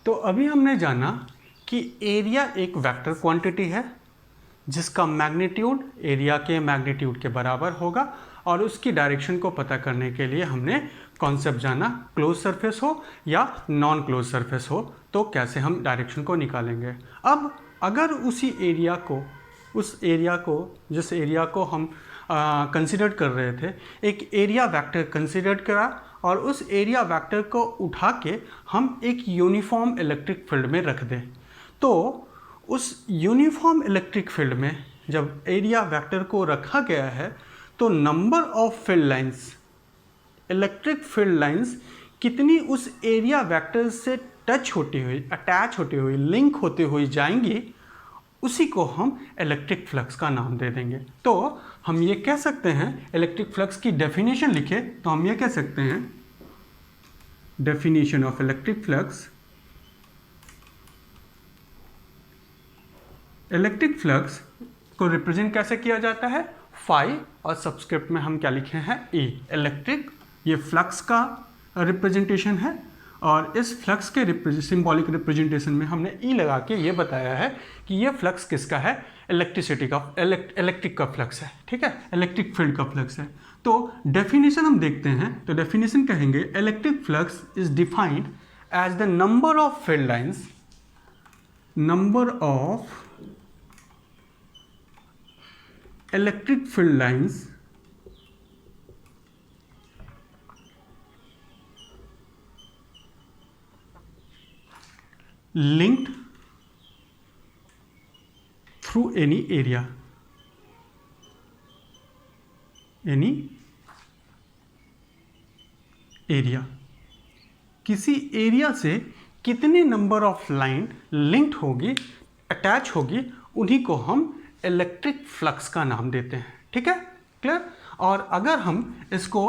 तो अभी हमने जाना कि एरिया एक वेक्टर क्वांटिटी है जिसका मैग्नीट्यूड एरिया के मैग्नीट्यूड के बराबर होगा, और उसकी डायरेक्शन को पता करने के लिए हमने कॉन्सेप्ट जाना, क्लोज सरफेस हो या नॉन क्लोज सरफेस हो तो कैसे हम डायरेक्शन को निकालेंगे। अब अगर उसी एरिया को, जिस एरिया को हम कंसिडर कर रहे थे, एक एरिया वेक्टर कंसिडर करा और उस एरिया वेक्टर को उठा के हम एक यूनिफॉर्म इलेक्ट्रिक फील्ड में रख दें, तो उस यूनिफॉर्म इलेक्ट्रिक फील्ड में जब एरिया वेक्टर को रखा गया है तो number of field lines, electric field lines कितनी उस एरिया वेक्टर से टच होती हुई, अटैच होती हुई, लिंक होती हुई जाएंगी, उसी को हम इलेक्ट्रिक फ्लक्स का नाम दे देंगे। तो हम ये कह सकते हैं, इलेक्ट्रिक फ्लक्स की डेफिनेशन लिखे तो हम ये कह सकते हैं, definition of electric flux, electric flux को रिप्रेजेंट कैसे किया जाता है, फाई, और सब्सक्रिप्ट में हम क्या लिखे हैं, ई। इलेक्ट्रिक, ये फ्लक्स का रिप्रेजेंटेशन है, और इस फ्लक्स के सिंबॉलिक रिप्रेजेंटेशन में हमने ई लगा के ये बताया है कि ये फ्लक्स किसका है, इलेक्ट्रिसिटी का, इलेक्ट्रिक का फ्लक्स है, ठीक है, इलेक्ट्रिक फील्ड का फ्लक्स है। तो डेफिनेशन हम देखते हैं, तो डेफिनेशन कहेंगे electric flux is defined as the number of field lines, number of electric field lines linked through any area, किसी एरिया से कितने नंबर ऑफ लाइन लिंक्ड होगी, अटैच होगी, उन्हीं को हम इलेक्ट्रिक फ्लक्स का नाम देते हैं, ठीक है, क्लियर। और अगर हम इसको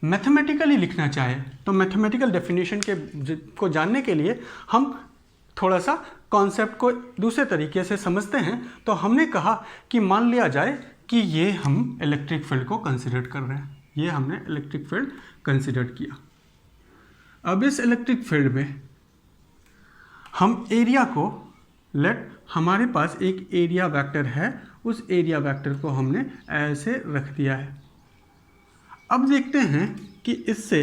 मैथमेटिकली लिखना चाहें तो मैथमेटिकल डेफिनेशन को जानने के लिए हम थोड़ा सा कॉन्सेप्ट को दूसरे तरीके से समझते हैं। तो हमने कहा कि मान लिया जाए कि ये हम इलेक्ट्रिक फील्ड को कंसिडर कर रहे हैं, ये हमने इलेक्ट्रिक फील्ड कंसिडर किया। अब इस इलेक्ट्रिक फील्ड में हम एरिया को, हमारे पास एक एरिया वेक्टर है, उस एरिया वेक्टर को हमने ऐसे रख दिया है। अब देखते हैं कि इससे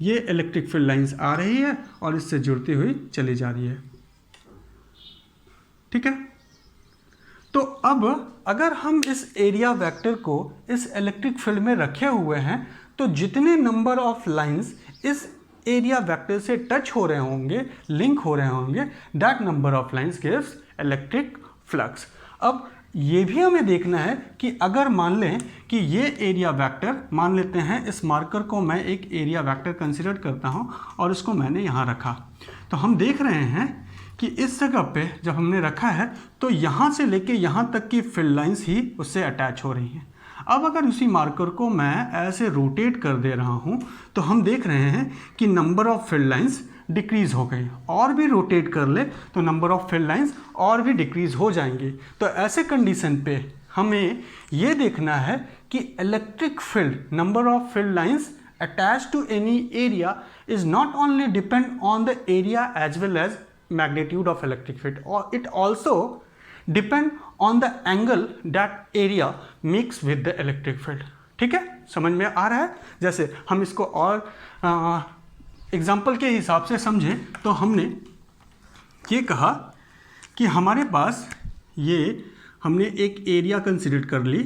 ये इलेक्ट्रिक फील्ड लाइंस आ रही है और इससे जुड़ती हुई चली जा रही है, ठीक है। तो अब अगर हम इस एरिया वेक्टर को इस इलेक्ट्रिक फील्ड में रखे हुए हैं तो जितने नंबर ऑफ लाइंस इस एरिया वेक्टर से टच हो रहे होंगे, लिंक हो रहे होंगे, that number of lines gives electric flux. अब ये भी हमें देखना है कि अगर मान लें कि ये एरिया वेक्टर, मान लेते हैं इस मार्कर को मैं एक एरिया वेक्टर कंसिडर करता हूँ और इसको मैंने यहाँ रखा, तो हम देख रहे हैं कि इस जगह पे जब हमने रखा है तो यहाँ से लेके यहाँ तक की फील्ड लाइंस ही उससे अटैच हो रही हैं। अब अगर उसी मार्कर को मैं ऐसे रोटेट कर दे रहा हूँ तो हम देख रहे हैं कि number of field lines decrease हो गई, और भी रोटेट कर ले तो नंबर ऑफ फील्ड लाइंस और भी डिक्रीज़ हो जाएंगी। तो ऐसे कंडीशन पे हमें ये देखना है कि electric field, number of field lines attach to any area is not only depend on the area as well as magnitude of electric field, और it also depend on the angle that area makes with the electric field, ठीक है, समझ में आ रहा है। जैसे हम इसको और एग्जाम्पल के हिसाब से समझें तो हमने ये कहा कि हमारे पास ये हमने एक एरिया कंसिडर कर ली,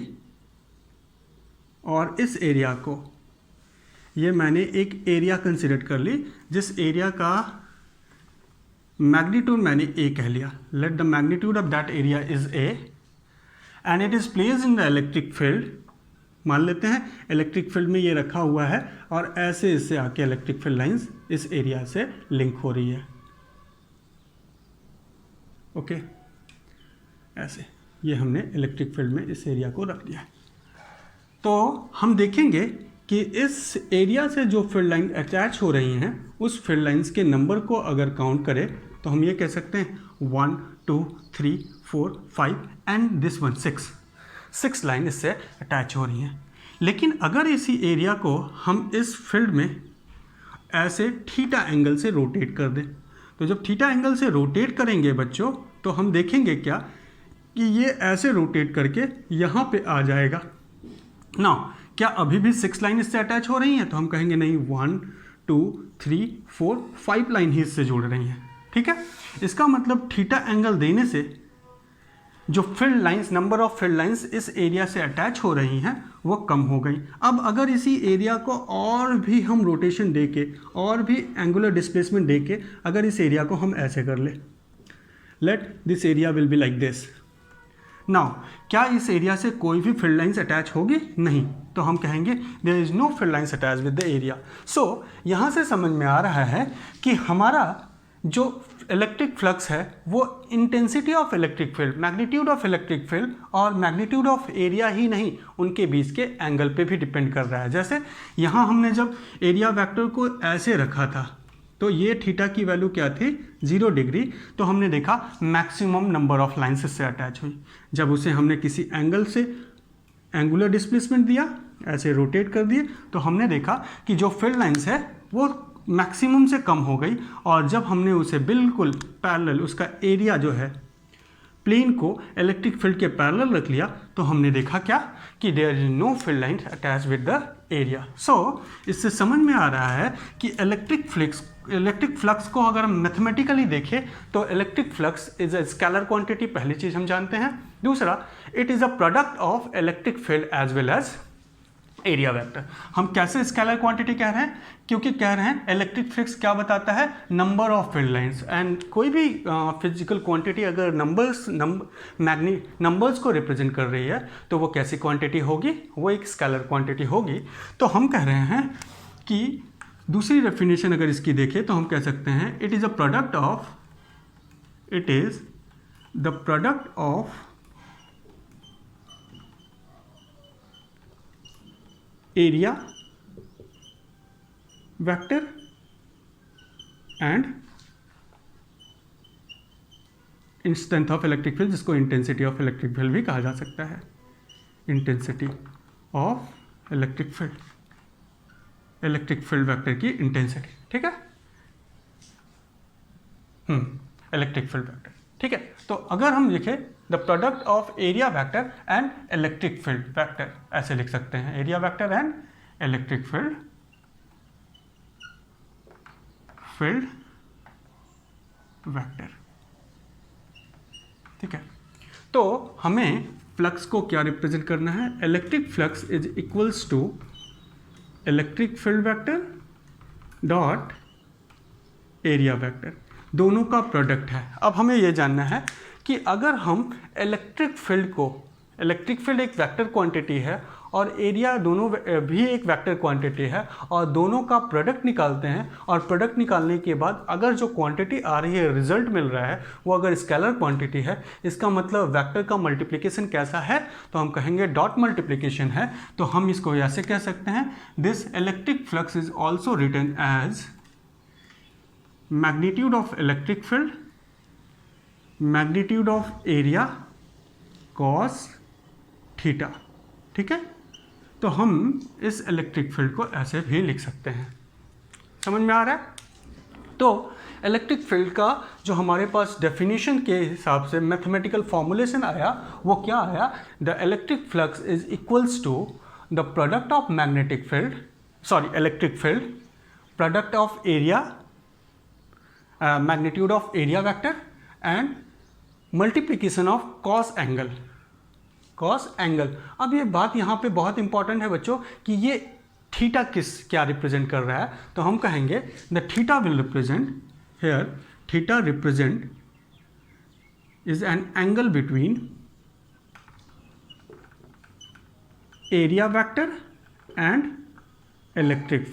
और इस एरिया को, ये मैंने एक एरिया कंसिडर कर ली जिस एरिया का मैग्नीट्यूड मैंने ए कह लिया। Let the magnitude of that area is A and it is placed in the electric field. मान लेते हैं इलेक्ट्रिक फील्ड में ये रखा हुआ है और ऐसे इससे आके इलेक्ट्रिक फील्ड लाइंस इस एरिया से लिंक हो रही है, ओके, ऐसे ये हमने इलेक्ट्रिक फील्ड में इस एरिया को रख दिया। तो हम देखेंगे कि इस एरिया से जो फील्ड लाइन अटैच हो रही हैं उस फील्ड लाइंस के नंबर को अगर काउंट करें तो हम ये कह सकते हैं 1 2 3 4 5 एंड दिस वन 6 लाइन इससे अटैच हो रही हैं। लेकिन अगर इसी एरिया को हम इस फील्ड में ऐसे थीटा एंगल से रोटेट कर दें तो जब थीटा एंगल से रोटेट करेंगे बच्चों, तो हम देखेंगे क्या कि ये ऐसे रोटेट करके यहाँ पे आ जाएगा। नाउ क्या अभी भी 6 लाइन इससे अटैच हो रही हैं? तो हम कहेंगे नहीं, 1 2 3 4 5 लाइन ही इससे जुड़ रही हैं। ठीक है, इसका मतलब थीटा एंगल देने से जो field lines, number of field lines इस एरिया से अटैच हो रही हैं वो कम हो गई। अब अगर इसी एरिया को और भी हम रोटेशन दे के और भी एंगुलर डिस्प्लेसमेंट दे के अगर इस एरिया को हम ऐसे कर ले, let this area will be like this. Now क्या इस एरिया से कोई भी फील्ड लाइंस अटैच होगी? नहीं। तो हम कहेंगे there is no field lines attach with the area. So यहाँ से समझ में आ रहा है कि हमारा जो इलेक्ट्रिक फ्लक्स है वो intensity of electric field, magnitude of electric field और मैग्नीट्यूड ऑफ एरिया ही नहीं, उनके बीच के एंगल पे भी डिपेंड कर रहा है। जैसे यहाँ हमने जब एरिया वेक्टर को ऐसे रखा था तो ये थीटा की वैल्यू क्या थी? 0 डिग्री। तो हमने देखा मैक्सिमम नंबर ऑफ लाइन्स इससे अटैच हुई। जब उसे हमने किसी एंगल से एंगुलर डिस्प्लेसमेंट दिया, ऐसे रोटेट कर दिए, तो हमने देखा कि जो फील्ड लाइन्स है वो मैक्सिमम से कम हो गई। और जब हमने उसे बिल्कुल पैरेलल, उसका एरिया जो है प्लेन को इलेक्ट्रिक फील्ड के पैरेलल रख लिया, तो हमने देखा क्या कि there is no field line attach with the area. So इससे समझ में आ रहा है कि इलेक्ट्रिक फ्लक्स को अगर हम मैथमेटिकली देखें तो electric flux is a scalar quantity, पहली चीज़ हम जानते हैं। दूसरा, it is a product of electric field as well as area vector. हम कैसे स्केलर क्वांटिटी कह रहे हैं? क्योंकि कह रहे हैं इलेक्ट्रिक फ्लक्स क्या बताता है? Number of field lines. And कोई भी फिजिकल क्वांटिटी अगर नंबर्स को रिप्रेजेंट कर रही है तो वो कैसी क्वांटिटी होगी? वो एक स्केलर क्वांटिटी होगी। तो हम कह रहे हैं कि दूसरी डेफिनेशन अगर इसकी देखें तो हम कह सकते हैं it is the product of area vector and strength of electric field, जिसको इंटेंसिटी ऑफ इलेक्ट्रिक फील्ड भी कहा जा सकता है। Intensity of electric field vector की इंटेंसिटी। ठीक है, इलेक्ट्रिक फील्ड वेक्टर। ठीक है, तो अगर हम लिखें the product of area vector and electric field vector, ऐसे लिख सकते हैं, area vector and electric field vector. ठीक है, तो हमें फ्लक्स को क्या रिप्रेजेंट करना है? Electric flux is equals to electric field vector dot area vector, दोनों का प्रोडक्ट है। अब हमें यह जानना है कि अगर हम इलेक्ट्रिक फील्ड एक वेक्टर क्वांटिटी है और एरिया दोनों भी एक वेक्टर क्वांटिटी है और दोनों का प्रोडक्ट निकालते हैं, और प्रोडक्ट निकालने के बाद अगर जो क्वांटिटी आ रही है, रिजल्ट मिल रहा है, वो अगर स्केलर क्वांटिटी है, इसका मतलब वेक्टर का मल्टीप्लिकेशन कैसा है? तो हम कहेंगे डॉट मल्टीप्लिकेशन है। तो हम इसको ऐसे कह सकते हैं, this electric flux is also written as magnitude of electric field, magnitude of area cos theta. ठीक है, तो हम इस इलेक्ट्रिक फील्ड को ऐसे भी लिख सकते हैं। समझ में आ रहा है? तो इलेक्ट्रिक फील्ड का जो हमारे पास डेफिनेशन के हिसाब से मैथमेटिकल फॉर्मूलेशन आया, वो क्या आया? The electric flux is equals to the product of electric field, product of area, magnitude of area vector and multiplication of cos angle. अब ये बात यहाँ पे बहुत इंपॉर्टेंट है बच्चों कि ये थीटा क्या रिप्रेजेंट कर रहा है। तो हम कहेंगे the theta will represent here, theta represent is an angle between area vector and electric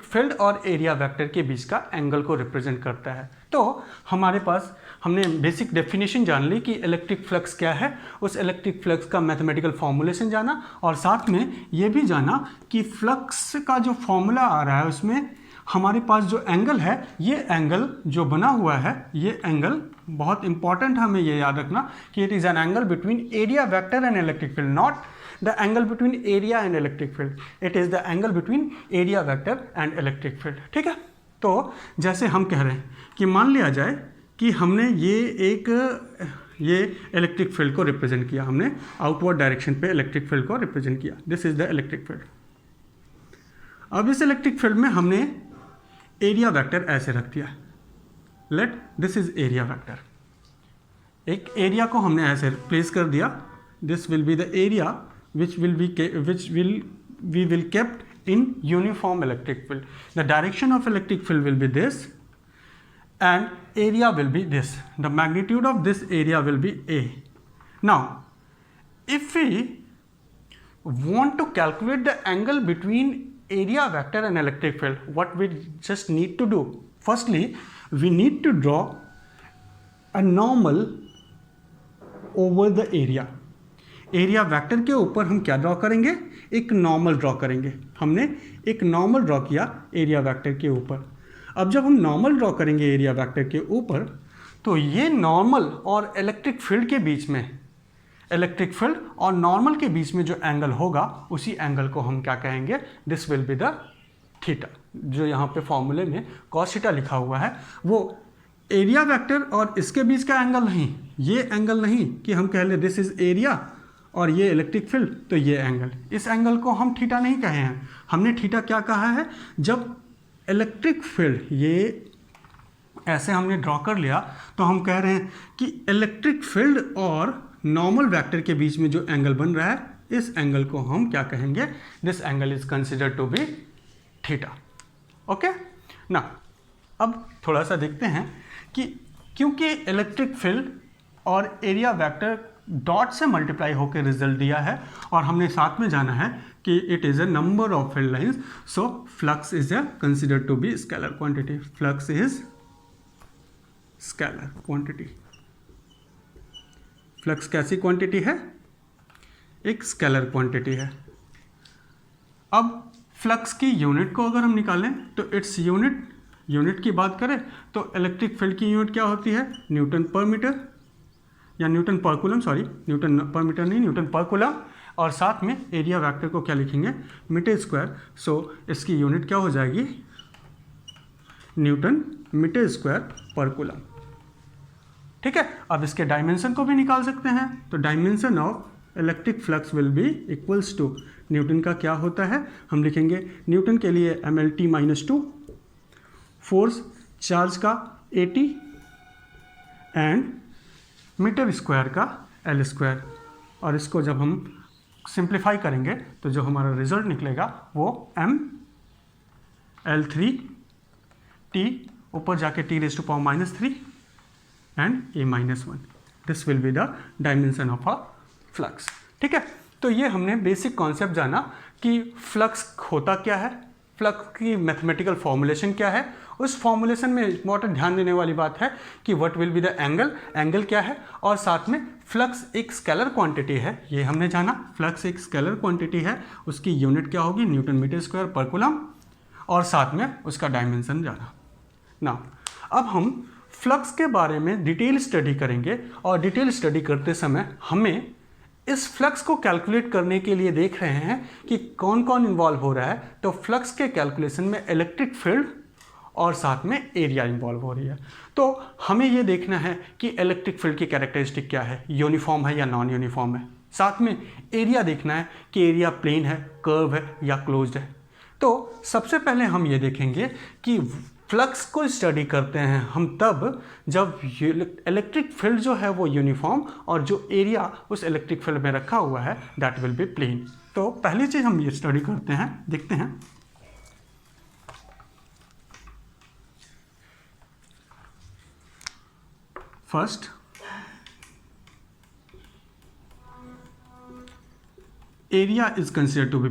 field और एरिया वेक्टर के बीच का एंगल को रिप्रेजेंट करता है। तो हमारे पास हमने बेसिक डेफिनेशन जान ली कि इलेक्ट्रिक फ्लक्स क्या है, उस इलेक्ट्रिक फ्लक्स का मैथमेटिकल फॉर्मूलेशन जाना, और साथ में ये भी जाना कि फ्लक्स का जो फॉर्मूला आ रहा है उसमें हमारे पास जो एंगल है, ये एंगल जो बना हुआ है, ये एंगल बहुत इंपॉर्टेंट है, हमें ये याद रखना कि it is an angle between area vector and electric field, the angle between area and electric field, it is the angle between area vector and electric field. ठीक है, तो जैसे हम कह रहे हैं कि मान लिया जाए कि हमने ये इलेक्ट्रिक फील्ड को रिप्रेजेंट किया, हमने आउटवर्ड डायरेक्शन पे इलेक्ट्रिक फील्ड को रिप्रेजेंट किया, this is the electric field. अब इस इलेक्ट्रिक फील्ड में हमने एरिया वेक्टर ऐसे रख दिया, let this is area vector, एक एरिया को हमने ऐसे प्लेस कर दिया, this will be the area which we will kept in uniform electric field. The direction of electric field will be this and area will be this. The magnitude of this area will be A. Now if we want to calculate the angle between area vector and electric field, what we just need to do, firstly we need to draw a normal over the area. Area vector के ऊपर हम क्या draw करेंगे, एक normal draw करेंगे। हमने एक normal draw किया एरिया वेक्टर के ऊपर। अब जब हम नॉर्मल ड्रॉ करेंगे एरिया वेक्टर के ऊपर, तो ये नॉर्मल और इलेक्ट्रिक फील्ड के बीच में, इलेक्ट्रिक फील्ड और नॉर्मल के बीच में जो एंगल होगा, उसी एंगल को हम क्या कहेंगे, this will be the theta. जो यहाँ पे फॉर्मूले में कॉस थीटा लिखा हुआ है, वो एरिया वेक्टर और इसके बीच का एंगल नहीं, ये एंगल नहीं कि हम कह ले दिस इज एरिया और ये इलेक्ट्रिक फील्ड, तो ये एंगल, इस एंगल को हम थीटा नहीं कहे हैं। हमने थीटा क्या कहा है, जब इलेक्ट्रिक फील्ड ये ऐसे हमने ड्रॉ कर लिया, तो हम कह रहे हैं कि इलेक्ट्रिक फील्ड और नॉर्मल वेक्टर के बीच में जो एंगल बन रहा है, इस एंगल को हम क्या कहेंगे, this angle is considered to be theta. Okay ना, अब थोड़ा सा देखते हैं कि क्योंकि इलेक्ट्रिक फील्ड और एरिया वेक्टर डॉट से मल्टीप्लाई होकर रिजल्ट दिया है, और हमने साथ में जाना है कि it is a number of field lines, so flux is a considered to be scalar quantity. Flux is scalar quantity. Flux कैसी क्वांटिटी है, एक स्केलर क्वांटिटी है। अब फ्लक्स की यूनिट को अगर हम निकालें तो इट्स यूनिट की बात करें तो इलेक्ट्रिक फील्ड की यूनिट क्या होती है, न्यूटन पर मीटर या न्यूटन पर कूलम, सॉरी न्यूटन पर मीटर नहीं, न्यूटन पर कूलम, और साथ में एरिया वेक्टर को क्या लिखेंगे, मीटर स्क्वायर। सो इसकी यूनिट क्या हो जाएगी, न्यूटन मीटर स्क्वायर पर कूलम। ठीक है, अब इसके डायमेंशन को भी निकाल सकते हैं, तो dimension of electric flux will be equals to, Newton का क्या होता है, हम लिखेंगे न्यूटन के लिए mLT-2, फोर्स चार्ज का 80 एंड मीटर स्क्वायर का L स्क्वायर, और इसको जब हम सिंप्लीफाई करेंगे तो जो हमारा रिजल्ट निकलेगा वो mL3T, ऊपर जाके T⁻³ and A-1, this will be the dimension of a flux. ठीक है, तो ये हमने बेसिक कॉन्सेप्ट जाना कि फ्लक्स होता क्या है, फ्लक्स की मैथमेटिकल फॉर्मुलेशन क्या है। उस फॉर्मुलेशन में इंपॉर्टेंट ध्यान देने वाली बात है कि what will be the angle क्या है, और साथ में फ्लक्स एक स्केलर क्वांटिटी है, ये हमने जाना, फ्लक्स एक स्केलर क्वांटिटी है, उसकी यूनिट क्या होगी, न्यूटन मीटर स्क्वायर पर कूलम, और साथ में उसका डायमेंशन जाना। ना अब हम फ्लक्स के बारे में डिटेल स्टडी करेंगे, और डिटेल स्टडी करते समय हमें इस फ्लक्स को कैलकुलेट करने के लिए देख रहे हैं कि कौन कौन इन्वॉल्व हो रहा है। तो फ्लक्स के कैलकुलेशन में इलेक्ट्रिक फील्ड और साथ में एरिया इन्वॉल्व हो रही है। तो हमें ये देखना है कि इलेक्ट्रिक फील्ड की कैरेक्टरिस्टिक क्या है, यूनिफॉर्म है या नॉन यूनिफॉर्म है। साथ में एरिया देखना है कि एरिया प्लेन है, कर्व है या क्लोज्ड है। तो सबसे पहले हम ये देखेंगे कि फ्लक्स को स्टडी करते हैं हम तब जब इलेक्ट्रिक फील्ड जो है वो यूनिफॉर्म और जो एरिया उस इलेक्ट्रिक फील्ड में रखा हुआ है दैट विल बी प्लेन। तो पहली चीज़ हम ये स्टडी करते हैं, देखते हैं। First, area is considered to be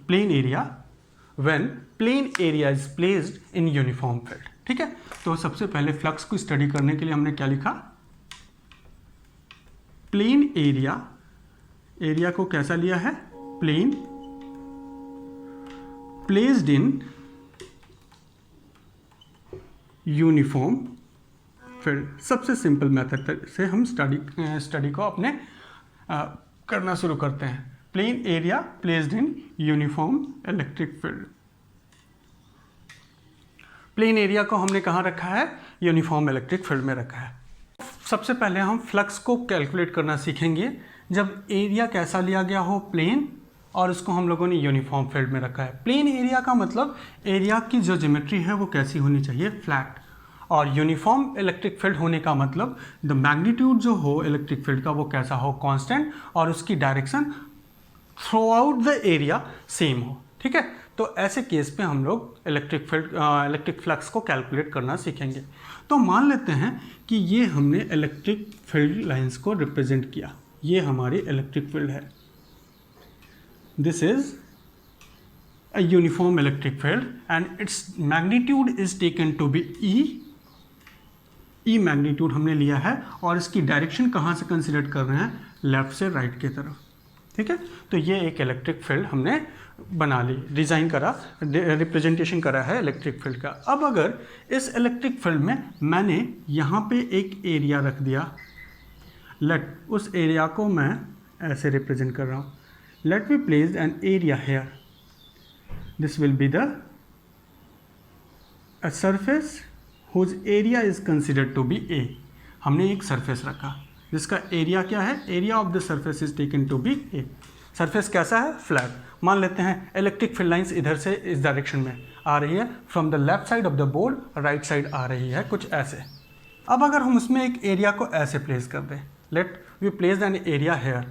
plane area when plane area is placed in uniform field। ठीक है, तो सबसे पहले फ्लक्स को स्टडी करने के लिए हमने क्या लिखा, प्लेन एरिया को कैसा लिया है, plane placed in uniform field. सबसे सिंपल मेथड से हम स्टडी को अपने करना शुरू करते हैं। Plane area placed in uniform electric field. Plane area को हमने कहाँ रखा है? यूनिफॉर्म इलेक्ट्रिक फील्ड में रखा है। सबसे पहले हम फ्लक्स को कैलकुलेट करना सीखेंगे जब एरिया कैसा लिया गया हो, प्लेन, और उसको हम लोगों ने यूनिफॉर्म फील्ड में रखा है। प्लेन एरिया का मतलब एरिया की जो ज्योमेट्री है वो कैसी होनी चाहिए? फ्लैट। और यूनिफॉर्म इलेक्ट्रिक फील्ड होने का मतलब द मैग्नीट्यूड जो हो इलेक्ट्रिक फील्ड का वो कैसा हो? कांस्टेंट, और उसकी direction through out the area same हो। ठीक है, तो ऐसे केस पे हम लोग इलेक्ट्रिक फ्लक्स को कैलकुलेट करना सीखेंगे। तो मान लेते हैं कि ये हमने इलेक्ट्रिक फील्ड लाइंस को रिप्रेजेंट किया, ये हमारी इलेक्ट्रिक फील्ड है। This is a uniform electric field and its magnitude is taken to be E magnitude हमने लिया है, और इसकी डायरेक्शन कहाँ से कंसिडर कर रहे हैं? लेफ्ट से राइट की तरफ। ठीक है, तो ये एक इलेक्ट्रिक फील्ड हमने बना ली, डिज़ाइन करा, रिप्रेजेंटेशन करा है इलेक्ट्रिक फील्ड का। अब अगर इस इलेक्ट्रिक फील्ड में मैंने यहाँ पे एक एरिया रख दिया, लेट उस एरिया को मैं ऐसे रिप्रेजेंट कर रहा हूँ, let me place an area here, this will be a surface whose area is considered to be A। हमने एक सरफेस रखा जिसका एरिया क्या है? Area of the surface is taken to be A। Surface कैसा है? फ्लैट। मान लेते हैं इलेक्ट्रिक फील्ड लाइंस इधर से इस डायरेक्शन में आ रही है, from the left side of the board right side आ रही है, कुछ ऐसे। अब अगर हम उसमें एक एरिया को ऐसे प्लेस कर दें, let we place an area here,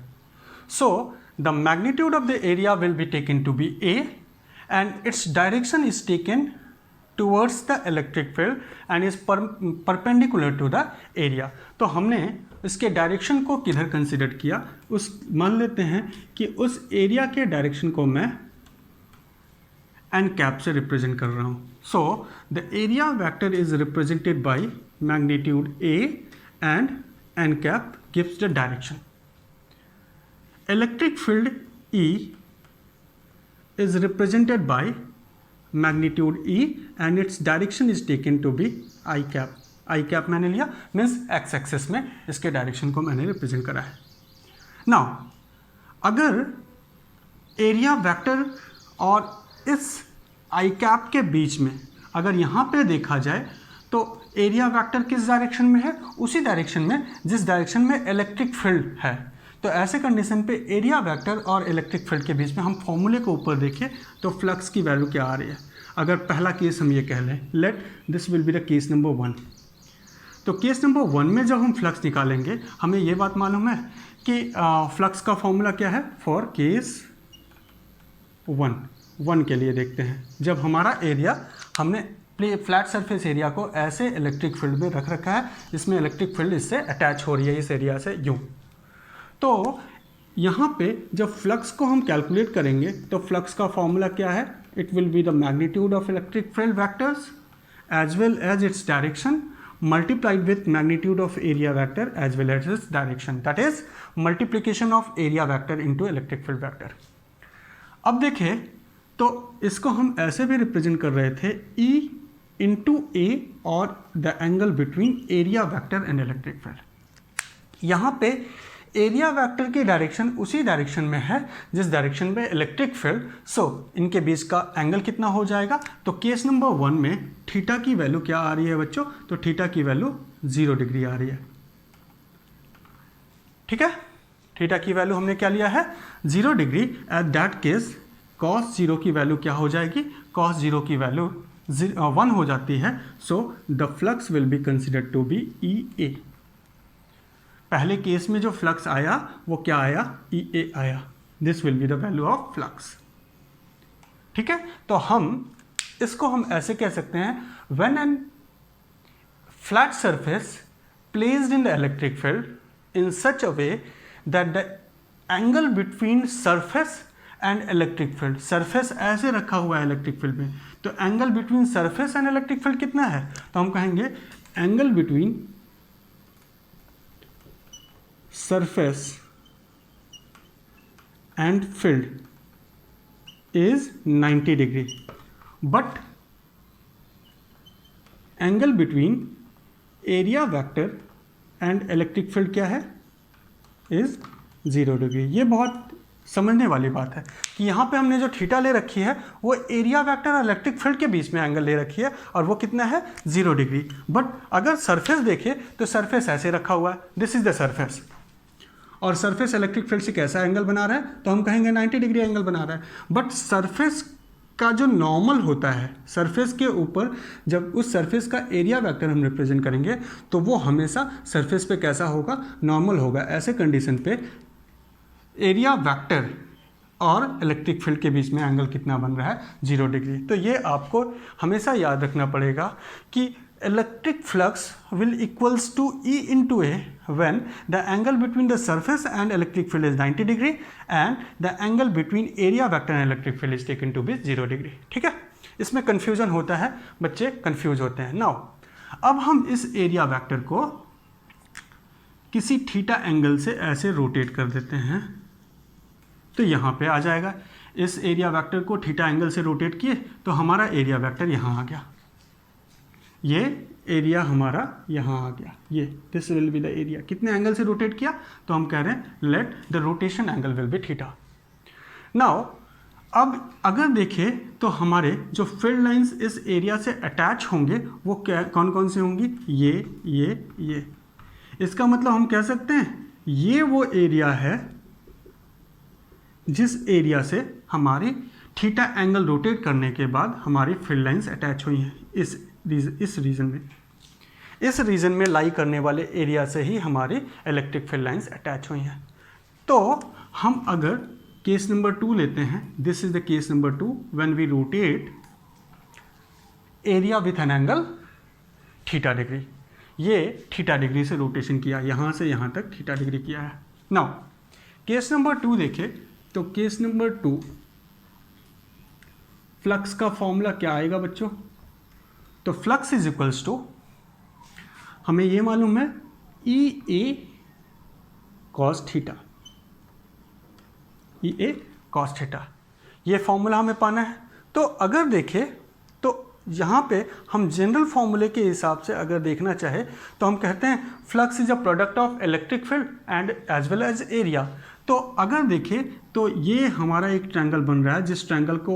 so the magnitude of the area will be taken to be A and its direction is taken towards the electric field and is perpendicular to the area। तो हमने इसके direction को किधर consider किया? उस मान लेते हैं कि उस एरिया के डायरेक्शन को मैं एन कैप से रिप्रेजेंट कर रहा हूँ। So the area vector is represented by magnitude A and n cap gives the direction. Electric field E is represented by magnitude E and its direction is taken to be I cap। I cap मैंने लिया, means x axis में इसके direction को मैंने represent करा है। Now अगर area vector और इस I cap के बीच में अगर यहाँ पे देखा जाए तो एरिया वेक्टर किस डायरेक्शन में है? उसी डायरेक्शन में जिस डायरेक्शन में इलेक्ट्रिक फील्ड है। तो ऐसे कंडीशन पे एरिया वेक्टर और इलेक्ट्रिक फील्ड के बीच में हम फॉर्मूले को ऊपर देखें तो फ्लक्स की वैल्यू क्या आ रही है? अगर पहला केस हम ये कह लें, let this will be the case number 1। तो केस नंबर 1 में जब हम फ्लक्स निकालेंगे, हमें ये बात मालूम है कि फ्लक्स का फॉर्मूला क्या है? फॉर केस 1 के लिए देखते हैं, जब हमारा एरिया हमने फ्लैट सरफेस एरिया को ऐसे इलेक्ट्रिक फील्ड में रख रखा है, इसमें इलेक्ट्रिक फील्ड इससे अटैच हो रही है, इस एरिया से यूँ। तो यहाँ पे जब फ्लक्स को हम कैलकुलेट करेंगे तो फ्लक्स का फॉर्मूला क्या है? It will be the magnitude of electric field vectors as well as its direction multiplied with magnitude of area vector as well as its direction, that is multiplication of area vector into electric field vector. अब देखें तो इसको हम ऐसे भी represent कर रहे थे, E इंटू A और the angle between area vector and electric field. यहाँ पे एरिया वेक्टर की डायरेक्शन उसी डायरेक्शन में है जिस डायरेक्शन में इलेक्ट्रिक फील्ड, सो इनके बीच का एंगल कितना हो जाएगा? तो केस नंबर 1 में थीटा की वैल्यू क्या आ रही है बच्चों? तो थीटा की वैल्यू 0 डिग्री आ रही है। ठीक है, थीटा की वैल्यू हमने क्या लिया है? 0 degree. Eight that case cos 0 की वैल्यू क्या हो जाएगी? cos 0 की वैल्यू 1 हो जाती है। So the flux will be considered to be EA। पहले केस में जो फ्लक्स आया वो क्या आया? EA आया। This will be the value of flux. ठीक है, तो इसको हम ऐसे कह सकते हैं, when an flat surface placed in the electric field in such a way that the angle between surface and electric field, surface ऐसे रखा हुआ है इलेक्ट्रिक फील्ड में, तो angle between surface and electric field कितना है? तो हम कहेंगे angle between surface and field is 90 degree, but angle between area vector and electric field क्या है? is 0 degree। ये बहुत समझने वाली बात है कि यहाँ पे हमने जो थीटा ले रखी है वो एरिया वेक्टर और इलेक्ट्रिक फील्ड के बीच में एंगल ले रखी है और वो कितना है 0 डिग्री। बट अगर सरफेस देखें तो सरफेस ऐसे रखा हुआ है, दिस इज द सरफेस, और सरफेस इलेक्ट्रिक फील्ड से कैसा एंगल बना रहा है तो हम कहेंगे 90 डिग्री एंगल बना रहा है। बट सरफेस का जो नॉर्मल होता है, सरफेस के ऊपर जब उस सरफेस का एरिया वेक्टर हम रिप्रेजेंट करेंगे तो वो हमेशा सरफेस पे कैसा होगा, नॉर्मल होगा। ऐसे कंडीशन पे एरिया वेक्टर और इलेक्ट्रिक फील्ड के बीच में एंगल कितना बन रहा है, 0 डिग्री। तो ये आपको हमेशा याद रखना पड़ेगा कि electric flux will equals to E into A when the angle between the surface and electric field is 90 degree and the angle between area vector and electric field is taken to be 0 degree। ठीक है, इसमें confusion होता है, बच्चे confuse होते हैं। Now अब हम इस एरिया वेक्टर को किसी थीटा एंगल से ऐसे रोटेट कर देते हैं तो यहाँ पे आ जाएगा। इस एरिया वेक्टर को थीटा एंगल से रोटेट किए तो हमारा एरिया वेक्टर यहाँ आ गया, ये एरिया हमारा यहाँ आ गया, ये this will be the area. कितने एंगल से रोटेट किया तो हम कह रहे हैं let the rotation angle will be theta. Now अब अगर देखें तो हमारे जो फील्ड लाइंस इस एरिया से अटैच होंगे वो क्या, कौन कौन से होंगी, ये। इसका मतलब हम कह सकते हैं ये वो एरिया है जिस एरिया से हमारी थीटा एंगल रोटेट करने के बाद हमारी फील्ड लाइंस अटैच हुई हैं। इस रीजन में लाई करने वाले एरिया से ही हमारी इलेक्ट्रिक फील्ड लाइंस अटैच हुई हैं। तो हम अगर केस नंबर 2 लेते हैं, this is the case number 2 when we rotate area with an angle theta degree. ये थीटा डिग्री से रोटेशन किया, यहाँ से यहाँ तक थीटा डिग्री किया है। नाउ केस नंबर 2 देखें तो केस नंबर 2 फ्लक्स का फॉर्मूला क्या आएगा बच्चों, तो फ्लक्स इज इक्वल्स टू, हमें ये मालूम है E A cos theta, E A cos theta, ये फॉर्मूला हमें पाना है। तो अगर देखें तो यहाँ पे हम जनरल फॉर्मूले के हिसाब से अगर देखना चाहे तो हम कहते हैं flux is a product of electric field and as well as area. तो अगर देखें तो ये हमारा एक ट्रायंगल बन रहा है जिस ट्रायंगल को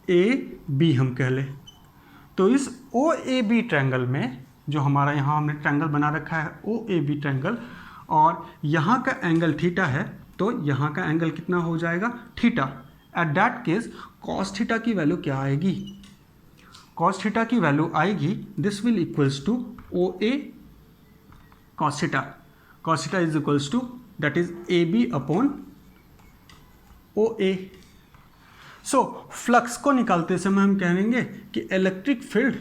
OAB हम कह लें। तो इस OAB ट्रायंगल में जो हमारा यहाँ हमने ट्रायंगल बना रखा है OAB ट्रायंगल, और यहाँ का एंगल थीटा है तो यहाँ का एंगल कितना हो जाएगा, theta. At that case cos theta की वैल्यू क्या आएगी, कॉस थीटा की वैल्यू आएगी this will equals to OA cos theta. Cos theta is equals to that is AB upon OA। So flux को निकालते समय हम कहेंगे कि इलेक्ट्रिक फील्ड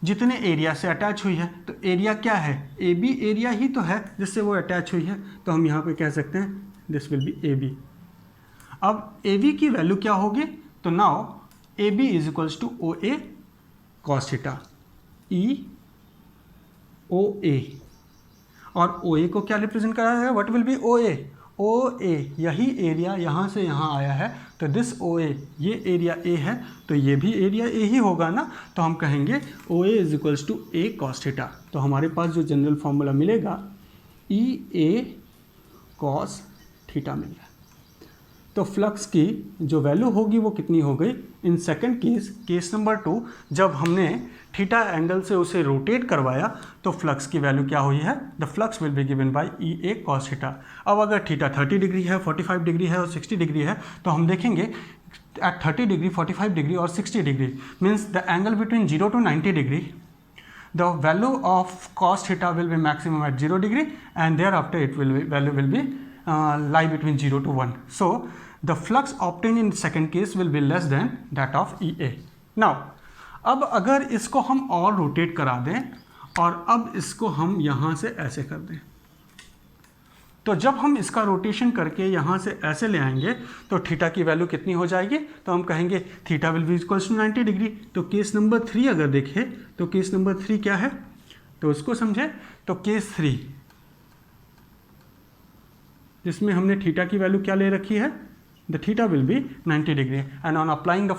जितने एरिया से अटैच हुई है, तो एरिया क्या है, AB एरिया ही तो है जिससे वो अटैच हुई है, तो हम यहाँ पे कह सकते हैं दिस विल बी AB। अब AB की वैल्यू क्या होगी, तो now AB is equals to OA cos theta, OA, और OA को क्या रिप्रेजेंट करा है, व्हाट विल बी OA, यही एरिया यहाँ से यहाँ आया है, तो दिस OA, ये एरिया A है तो ये भी एरिया A ही होगा ना, तो हम कहेंगे OA is equals to A cos theta. तो हमारे पास जो जनरल फॉर्मूला मिलेगा EA कॉस थीटा मिल रहा है। तो फ्लक्स की जो वैल्यू होगी वो कितनी हो गई, इन सेकंड केस नंबर 2 जब हमने थीटा एंगल से उसे रोटेट करवाया तो फ्लक्स की वैल्यू क्या हुई है, the flux will be given by EA cos theta. अब अगर थीटा 30 डिग्री है, 45 डिग्री है और 60 डिग्री है तो हम देखेंगे एट 30 डिग्री, 45 डिग्री और 60 degree means the angle between 0 to 90 degree, the value of cos theta will be maximum at 0 degree and thereafter value will be lie between 0 to 1. So the flux obtained in second case will be less than that of EA. Now अब अगर इसको हम और rotate करा दें और अब इसको हम यहाँ से ऐसे कर दें, तो जब हम इसका रोटेशन करके यहाँ से ऐसे ले आएंगे तो थीटा की वैल्यू कितनी हो जाएगी, तो हम कहेंगे theta will be equals to 90 degree. तो केस नंबर 3 अगर देखें तो केस नंबर 3 क्या है, तो उसको समझे। तो केस 3 जिसमें हमने थीटा की वैल्यू क्या ले रखी है, the theta will be 90 degree and on applying the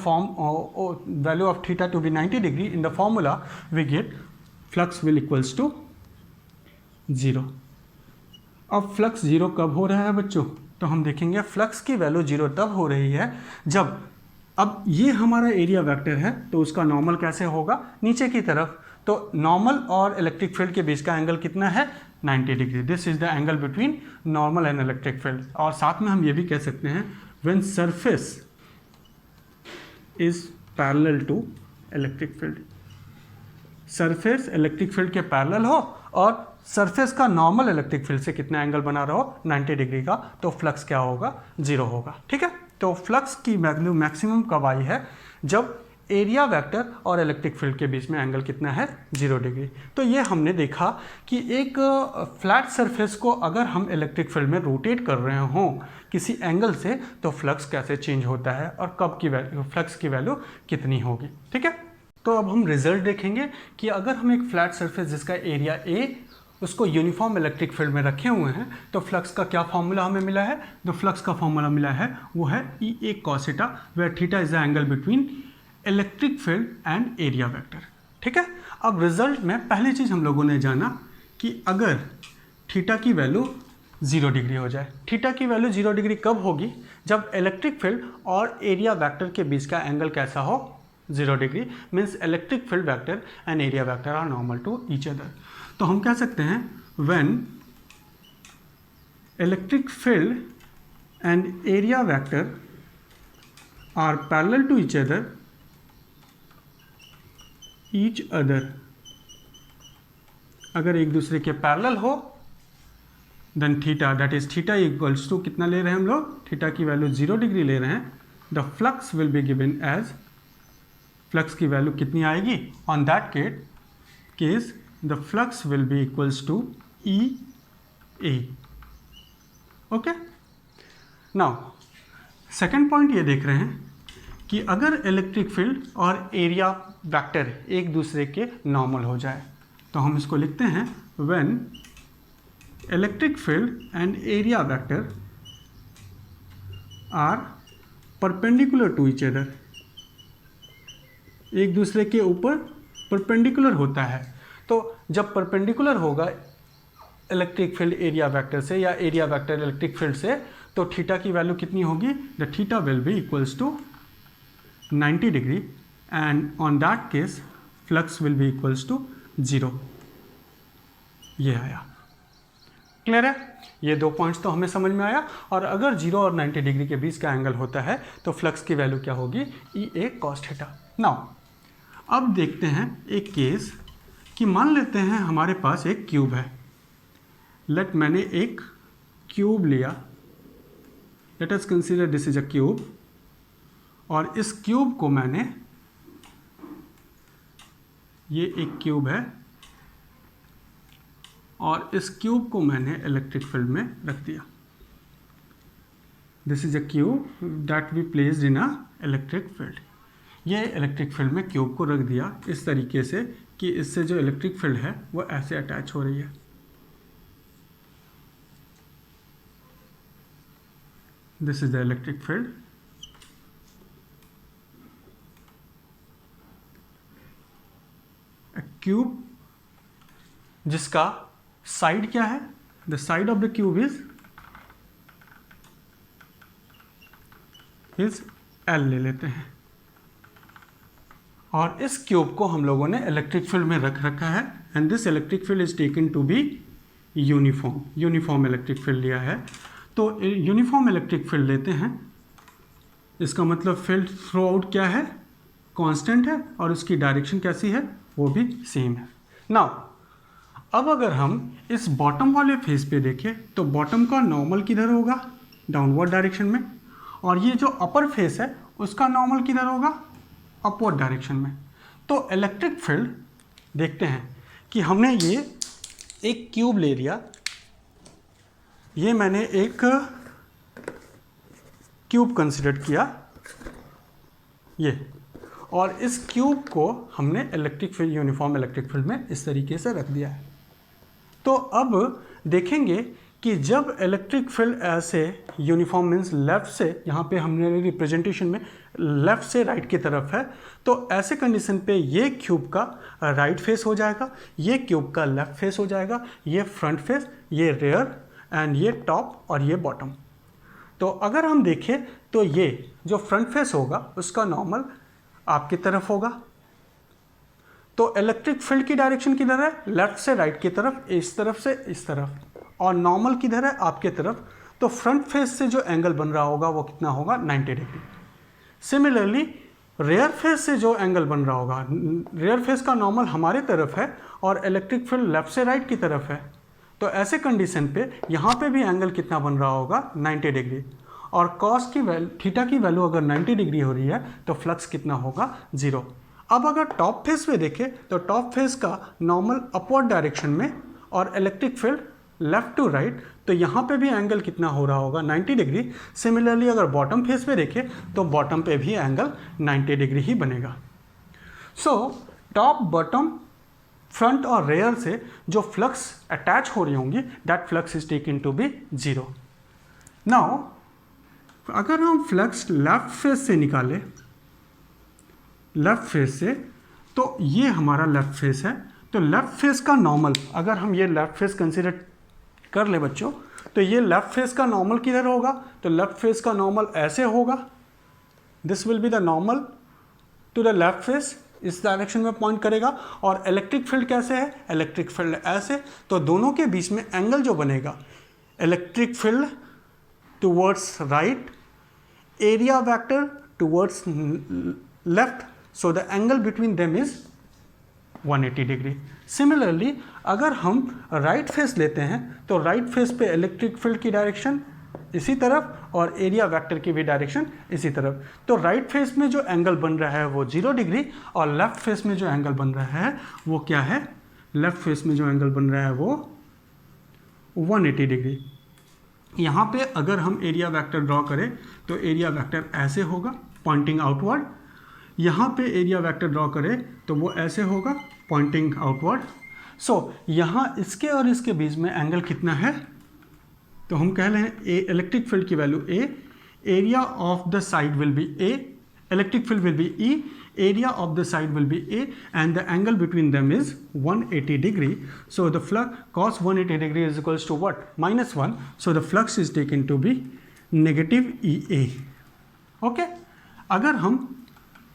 value of theta to be 90 degree in the formula we get flux will equals to 0. अब फ्लक्स 0 कब हो रहा है बच्चों, तो हम देखेंगे फ्लक्स की वैल्यू 0 तब हो रही है जब, अब ये हमारा एरिया वेक्टर है तो उसका नॉर्मल कैसे होगा, नीचे की तरफ। तो नॉर्मल और इलेक्ट्रिक फील्ड के बीच का एंगल कितना है, 90 degree. This is the angle between normal and electric field. और साथ में हम ये भी कह सकते हैं when surface is parallel to electric field, surface electric field के पैरेलल हो और सरफेस का नॉर्मल इलेक्ट्रिक फील्ड से कितना एंगल बना रहा हो, 90 डिग्री का, तो फ्लक्स क्या होगा, 0 होगा। ठीक है, तो फ्लक्स की वैल्यू मैक्सिमम कब आई है, जब एरिया वेक्टर और इलेक्ट्रिक फील्ड के बीच में एंगल कितना है, 0 डिग्री। तो ये हमने देखा कि एक फ्लैट सरफेस को अगर हम इलेक्ट्रिक फील्ड में रोटेट कर रहे हों किसी एंगल से, तो फ्लक्स कैसे चेंज होता है और कब की वैल्यू, फ्लक्स की वैल्यू कितनी होगी। ठीक है, तो अब हम रिजल्ट देखेंगे कि अगर हम एक फ्लैट सरफेस जिसका एरिया ए उसको यूनिफॉर्म इलेक्ट्रिक फील्ड में रखे हुए हैं तो फ्लक्स का क्या फॉर्मूला हमें मिला है, जो फ्लक्स का फॉर्मूला मिला है वो है E cos theta, where theta is the angle between electric field and area vector. ठीक है, अब रिजल्ट में पहली चीज़ हम लोगों ने जाना कि अगर थीटा की वैल्यू 0 डिग्री हो जाए, थीटा की वैल्यू 0 डिग्री कब होगी, जब इलेक्ट्रिक फील्ड और एरिया वेक्टर के बीच का एंगल कैसा हो, 0 degree, means electric field vector and area vector are normal to each other. तो हम कह सकते हैं when electric field and area vector are parallel to each other, अगर एक दूसरे के पैरेलल हो, then theta, that is theta equals to कितना ले रहे हैं हम लोग, थीटा की वैल्यू 0 डिग्री ले रहे हैं, the flux will be given as, flux की वैल्यू कितनी आएगी, on that case the flux will be equals to EA. Okay, now second point ये देख रहे हैं कि अगर इलेक्ट्रिक फील्ड और एरिया वेक्टर एक दूसरे के नॉर्मल हो जाए तो हम इसको लिखते हैं when electric field and area vector are perpendicular to each other, एक दूसरे के ऊपर परपेंडिकुलर होता है। तो जब परपेंडिकुलर होगा इलेक्ट्रिक फील्ड एरिया वेक्टर से या एरिया वेक्टर इलेक्ट्रिक फील्ड से, तो थीटा की वैल्यू कितनी होगी, the theta will be equals to 90 degree and on that case flux will be equals to 0। ये आया, क्लियर है, ये दो पॉइंट्स तो हमें समझ में आया। और अगर 0 और 90 डिग्री के बीच का एंगल होता है तो फ्लक्स की वैल्यू क्या होगी, EA cos थीटा। नाउ अब देखते हैं एक केस कि मान लेते हैं हमारे पास एक क्यूब है, लेट मैंने एक क्यूब लिया, let us consider this is a cube, और इस क्यूब को मैंने, ये एक क्यूब है और इस क्यूब को मैंने इलेक्ट्रिक फील्ड में रख दिया। This is a cube that we placed in a electric field. ये इलेक्ट्रिक फील्ड में क्यूब को रख दिया इस तरीके से कि इससे जो इलेक्ट्रिक फील्ड है वो ऐसे अटैच हो रही है। This is the electric field. Cube जिसका साइड क्या है, the side of the cube is L ले लेते हैं, और इस क्यूब को हम लोगों ने इलेक्ट्रिक फील्ड में रख रखा है and this electric field is taken to be uniform electric field लिया है। तो यूनिफॉर्म इलेक्ट्रिक फील्ड लेते हैं, इसका मतलब फील्ड थ्रू आउट क्या है, कांस्टेंट है, और उसकी डायरेक्शन कैसी है, वो भी सेम है। नाउ अब अगर हम इस बॉटम वाले फेस पे देखें तो बॉटम का नॉर्मल किधर होगा, डाउनवर्ड डायरेक्शन में, और ये जो अपर फेस है उसका नॉर्मल किधर होगा, अपवर्ड डायरेक्शन में। तो इलेक्ट्रिक फील्ड देखते हैं कि हमने ये एक क्यूब ले लिया, ये मैंने एक क्यूब कंसिडर किया ये, और इस क्यूब को हमने electric field, uniform electric field में इस तरीके से रख दिया है। तो अब देखेंगे कि जब इलेक्ट्रिक फील्ड ऐसे यूनिफॉर्म मीन्स लेफ्ट से, यहाँ पे हमने रिप्रेजेंटेशन में लेफ्ट से राइट की तरफ है, तो ऐसे कंडीशन पे ये क्यूब का राइट फेस हो जाएगा, ये क्यूब का लेफ्ट फेस हो जाएगा, ये फ्रंट फेस, ये रेयर एंड ये टॉप और ये बॉटम। तो अगर हम देखें तो ये जो फ्रंट फेस होगा उसका नॉर्मल आपकी तरफ होगा, तो इलेक्ट्रिक फील्ड की डायरेक्शन किधर है, लेफ्ट से राइट की तरफ, इस तरफ से इस तरफ, और नॉर्मल किधर है, आपके तरफ। तो फ्रंट फेस से जो एंगल बन रहा होगा वो कितना होगा, 90 डिग्री। सिमिलरली रेयर फेस से जो एंगल बन रहा होगा, रेयर फेस का नॉर्मल हमारे तरफ है और इलेक्ट्रिक फील्ड लेफ्ट से राइट की तरफ है, तो ऐसे कंडीशन पे यहाँ पे भी एंगल कितना बन रहा होगा, 90 डिग्री। और कॉस की वैल्यू, थीटा की वैल्यू अगर 90 डिग्री हो रही है तो फ्लक्स कितना होगा, 0। अब अगर टॉप फेस में देखें तो टॉप फेस का नॉर्मल अपवर्ड डायरेक्शन में और electric field left to right, तो यहाँ पे भी एंगल कितना हो रहा होगा, 90 डिग्री। सिमिलरली अगर बॉटम फेस पे देखें तो बॉटम पे भी एंगल 90 डिग्री ही बनेगा। सो टॉप, बॉटम, फ्रंट और रेयर से जो फ्लक्स अटैच हो रही होंगी, that flux is taken to be 0। Now अगर हम फ्लक्स लेफ्ट फेस से निकालें, लेफ्ट फेस से, तो ये हमारा लेफ्ट फेस है, तो लेफ्ट फेस का नॉर्मल अगर हम ये लेफ्ट फेस कंसिडर कर ले बच्चों, तो ये लेफ्ट फेस का नॉर्मल किधर होगा, तो लेफ्ट फेस का नॉर्मल ऐसे होगा, this will be the normal to the left face, इस डायरेक्शन में पॉइंट करेगा। और इलेक्ट्रिक फील्ड कैसे है, इलेक्ट्रिक फील्ड ऐसे, तो दोनों के बीच में एंगल जो बनेगा, electric field towards right, area vector towards left, so the angle between them is 180 degree. Similarly अगर हम राइट फेस लेते हैं तो राइट फेस पे इलेक्ट्रिक फील्ड की डायरेक्शन इसी तरफ और एरिया वेक्टर की भी डायरेक्शन इसी तरफ, तो राइट फेस में जो एंगल बन रहा है वो 0 डिग्री और लेफ्ट फेस में जो एंगल बन रहा है वो क्या है, लेफ्ट फेस में जो एंगल बन रहा है वो 180 डिग्री। यहाँ पे अगर हम एरिया वेक्टर ड्रॉ करें तो एरिया वेक्टर ऐसे होगा पॉइंटिंग आउटवर्ड, यहाँ पे एरिया वेक्टर ड्रॉ करें तो वो ऐसे होगा पॉइंटिंग आउटवर्ड। सो यहाँ इसके और इसके बीच में एंगल कितना है, तो हम कह रहे हैं इलेक्ट्रिक फील्ड की value A, area of the side will be A, electric field will be E, area of the side will be A and the angle between them is 180 degree. So the flux cos 180 degree is equals to what, -1. So the flux is taken to be negative EA. Okay? अगर हम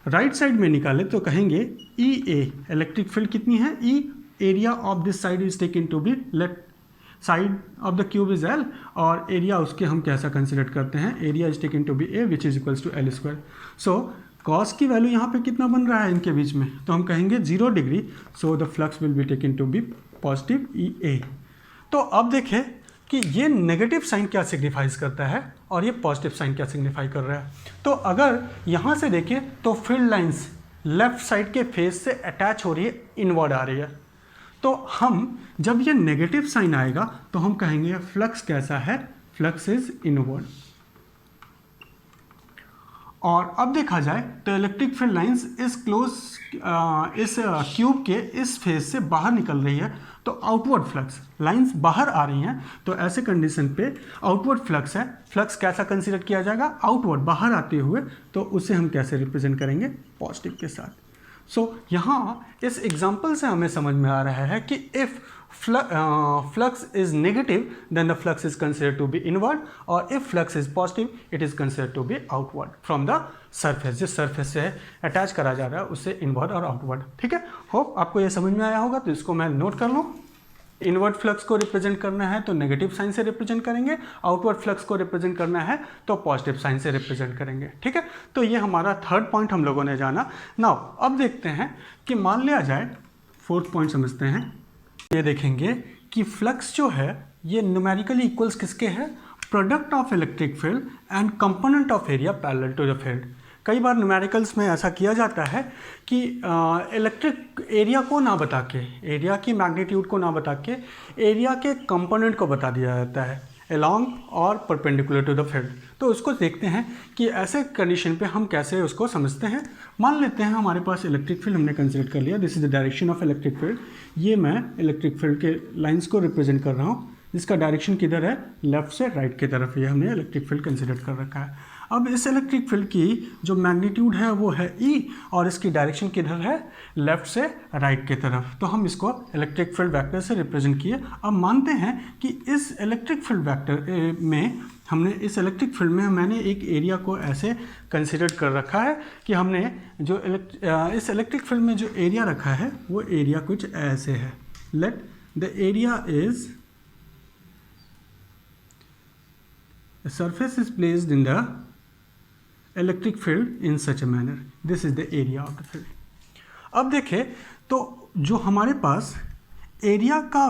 right side में निकाले तो कहेंगे EA electric field कितनी है, E area of this side is taken to be left side of the cube is L और area उसके हम कैसा कंसिडर करते हैं, area is taken to be A which is equals to L square. So cos की value यहाँ पे कितना बन रहा है इनके बीच में, तो हम कहेंगे 0 degree. So the flux will be taken to be positive EA। तो अब देखें कि ये नेगेटिव साइन क्या सिग्निफाइज करता है और ये पॉजिटिव साइन क्या सिग्निफाई कर रहा है। तो अगर यहाँ से देखें तो फील्ड लाइंस लेफ्ट साइड के फेस से अटैच हो रही है, इनवर्ड आ रही है, तो हम जब ये नेगेटिव साइन आएगा तो हम कहेंगे फ्लक्स कैसा है, फ्लक्स इज इनवर्ड। और अब देखा जाए तो इलेक्ट्रिक फील्ड लाइंस इस क्यूब के इस फेस से बाहर निकल रही है, तो आउटवर्ड फ्लक्स लाइंस बाहर आ रही हैं, तो ऐसे कंडीशन पे आउटवर्ड फ्लक्स है, फ्लक्स कैसा कंसीडर किया जाएगा, आउटवर्ड बाहर आते हुए, तो उसे हम कैसे रिप्रेजेंट करेंगे, पॉजिटिव के साथ। सो यहाँ इस एग्जाम्पल से हमें समझ में आ रहा है कि if flux is negative then the flux is considered to be inward or if flux is positive it is considered to be outward from the surface, जिस surface से अटैच करा जा रहा है उससे inward और outward। ठीक है, होप आपको ये समझ में आया होगा, तो इसको मैं नोट कर लूँ। इनवर्ड फ्लक्स को रिप्रेजेंट करना है तो नेगेटिव साइन से रिप्रेजेंट करेंगे, आउटवर्ड फ्लक्स को रिप्रेजेंट करना है तो पॉजिटिव साइन से रिप्रेजेंट करेंगे। ठीक है, तो ये हमारा थर्ड पॉइंट हम लोगों ने जाना। नाउ अब देखते हैं कि मान लिया जाए, फोर्थ पॉइंट समझते हैं। ये देखेंगे कि फ्लक्स जो है ये न्यूमेरिकली इक्वल्स किसके है, product of electric field and component of area parallel to the field. कई बार न्यूमेरिकल्स में ऐसा किया जाता है कि इलेक्ट्रिक एरिया को ना बता के, एरिया की मैग्नीट्यूड को ना बता के एरिया के कंपोनेंट को बता दिया जाता है along और परपेंडिकुलर टू द फील्ड। तो उसको देखते हैं कि ऐसे कंडीशन पे हम कैसे उसको समझते हैं। मान लेते हैं हमारे पास इलेक्ट्रिक फील्ड हमने कंसिडर कर लिया, this is the direction of electric field. ये मैं इलेक्ट्रिक फील्ड के लाइंस को रिप्रेजेंट कर रहा हूँ, जिसका डायरेक्शन किधर है, लेफ्ट से राइट की तरफ, ये हमने इलेक्ट्रिक फील्ड कंसिडर कर रखा है। अब इस इलेक्ट्रिक फील्ड की जो मैग्नीट्यूड है वो है E और इसकी डायरेक्शन किधर है, लेफ्ट से राइट की तरफ। तो हम इसको इलेक्ट्रिक फील्ड वेक्टर से रिप्रेजेंट किए। अब मानते हैं कि इस इलेक्ट्रिक फील्ड वेक्टर में मैंने एक एरिया को ऐसे कंसिडर कर रखा है कि हमने जो इस इलेक्ट्रिक फील्ड में जो एरिया रखा है वो एरिया कुछ ऐसे है। Let the area is a surface is placed in the electric field in such a manner. This is the area of the field. अब देखें तो जो हमारे पास एरिया का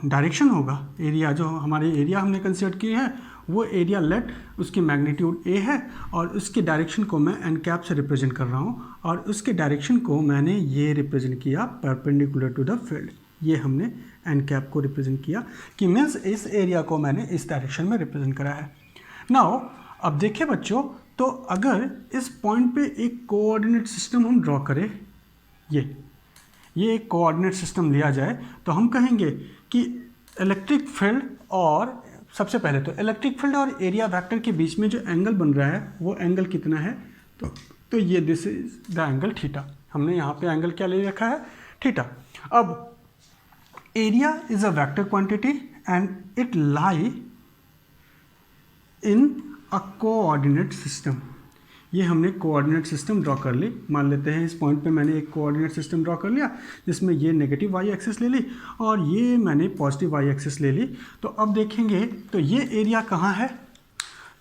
डायरेक्शन होगा, एरिया जो हमारे एरिया हमने कंसिडर किए हैं वो एरिया लेट उसकी मैग्नीट्यूड A है और उसके डायरेक्शन को मैं एन कैप से रिप्रेजेंट कर रहा हूँ और उसके डायरेक्शन को मैंने ये रिप्रेजेंट किया परपेंडिकुलर टू द फील्ड। ये हमने एन कैप को रिप्रेजेंट किया कि मीन्स इस एरिया को मैंने इस डायरेक्शन में रिप्रेजेंट करा है। नाउ अब देखिए बच्चों, तो अगर इस पॉइंट पे एक कोऑर्डिनेट सिस्टम हम ड्रॉ करें, ये एक कोऑर्डिनेट सिस्टम लिया जाए तो हम कहेंगे कि इलेक्ट्रिक फील्ड और सबसे पहले तो इलेक्ट्रिक फील्ड और एरिया वेक्टर के बीच में जो एंगल बन रहा है वो एंगल कितना है, तो ये this is the angle theta. हमने यहाँ पे एंगल क्या ले रखा है, थीटा। अब area is a vector quantity and it lie in a coordinate system। ये हमने कोऑर्डिनेट सिस्टम ड्रॉ कर ली। मान लेते हैं इस पॉइंट पे मैंने एक कोऑर्डिनेट सिस्टम ड्रॉ कर लिया जिसमें ये नेगेटिव वाई एक्सिस ले ली और ये मैंने पॉजिटिव वाई एक्सिस ले ली। तो अब देखेंगे तो ये एरिया कहाँ है,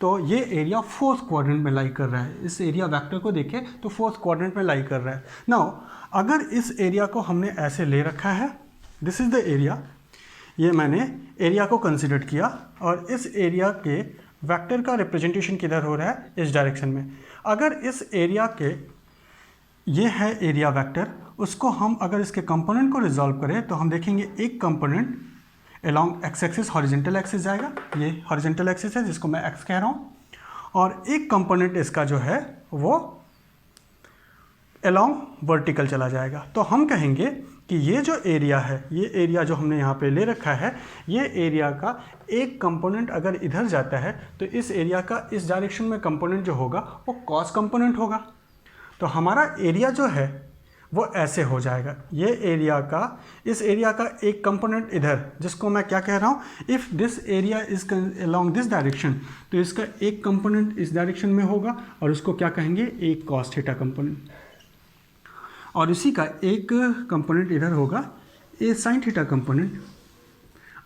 तो ये एरिया फोर्थ क्वाड्रेंट में लाई कर रहा है। इस एरिया वेक्टर को देखें तो फोर्थ क्वाड्रेंट में लाई कर रहा है। नाउ अगर इस एरिया को हमने ऐसे ले रखा है, दिस इज़ द एरिया, ये मैंने एरिया को कंसिडर किया और इस एरिया के वेक्टर का रिप्रेजेंटेशन किधर हो रहा है, इस डायरेक्शन में। अगर इस एरिया के ये है एरिया वेक्टर, उसको हम अगर इसके कंपोनेंट को रिजॉल्व करें तो हम देखेंगे एक component along x axis horizontal axis जाएगा, ये हॉरिजॉन्टल एक्सिस है जिसको मैं एक्स कह रहा हूँ, और एक कंपोनेंट इसका जो है वो अलोंग वर्टिकल चला जाएगा। तो हम कहेंगे कि ये जो एरिया है, ये एरिया जो हमने यहाँ पे ले रखा है, ये एरिया का एक कंपोनेंट अगर इधर जाता है तो इस एरिया का इस डायरेक्शन में कंपोनेंट जो होगा वो कॉस कंपोनेंट होगा। तो हमारा एरिया जो है वो ऐसे हो जाएगा। ये एरिया का, इस एरिया का एक कंपोनेंट इधर, जिसको मैं क्या कह रहा हूँ, if this area is along this direction, तो इसका एक कंपोनेंट इस डायरेक्शन में होगा और उसको क्या कहेंगे, एक कॉस थीटा कंपोनेंट, और इसी का एक कंपोनेंट इधर होगा ए साइन थीटा कंपोनेंट।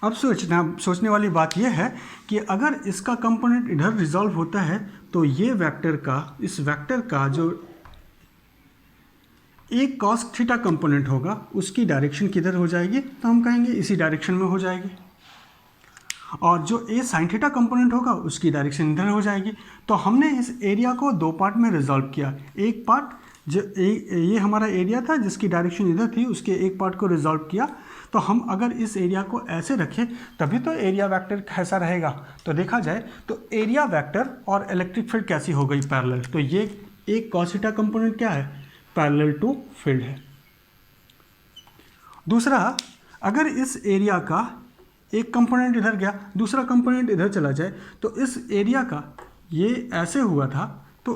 अब सोचने वाली बात यह है कि अगर इसका कंपोनेंट इधर रिजॉल्व होता है तो ये वेक्टर का, इस वेक्टर का जो एक कॉस थीटा कंपोनेंट होगा उसकी डायरेक्शन किधर हो जाएगी, तो हम कहेंगे इसी डायरेक्शन में हो जाएगी, और जो ए साइन थीटा कंपोनेंट होगा उसकी डायरेक्शन इधर हो जाएगी। तो हमने इस एरिया को दो पार्ट में रिजॉल्व किया। एक पार्ट जो ये हमारा एरिया था जिसकी डायरेक्शन इधर थी, उसके एक पार्ट को रिजॉल्व किया। तो हम अगर इस एरिया को ऐसे रखें तभी तो एरिया वेक्टर कैसा रहेगा। तो देखा जाए तो एरिया वेक्टर और इलेक्ट्रिक फील्ड कैसी हो गई, पैरेलल। तो ये एक कॉस थीटा कंपोनेंट क्या है, पैरेलल टू फील्ड है। दूसरा, अगर इस एरिया का एक कंपोनेंट इधर गया, दूसरा कंपोनेंट इधर चला जाए, तो इस एरिया का ये ऐसे हुआ था तो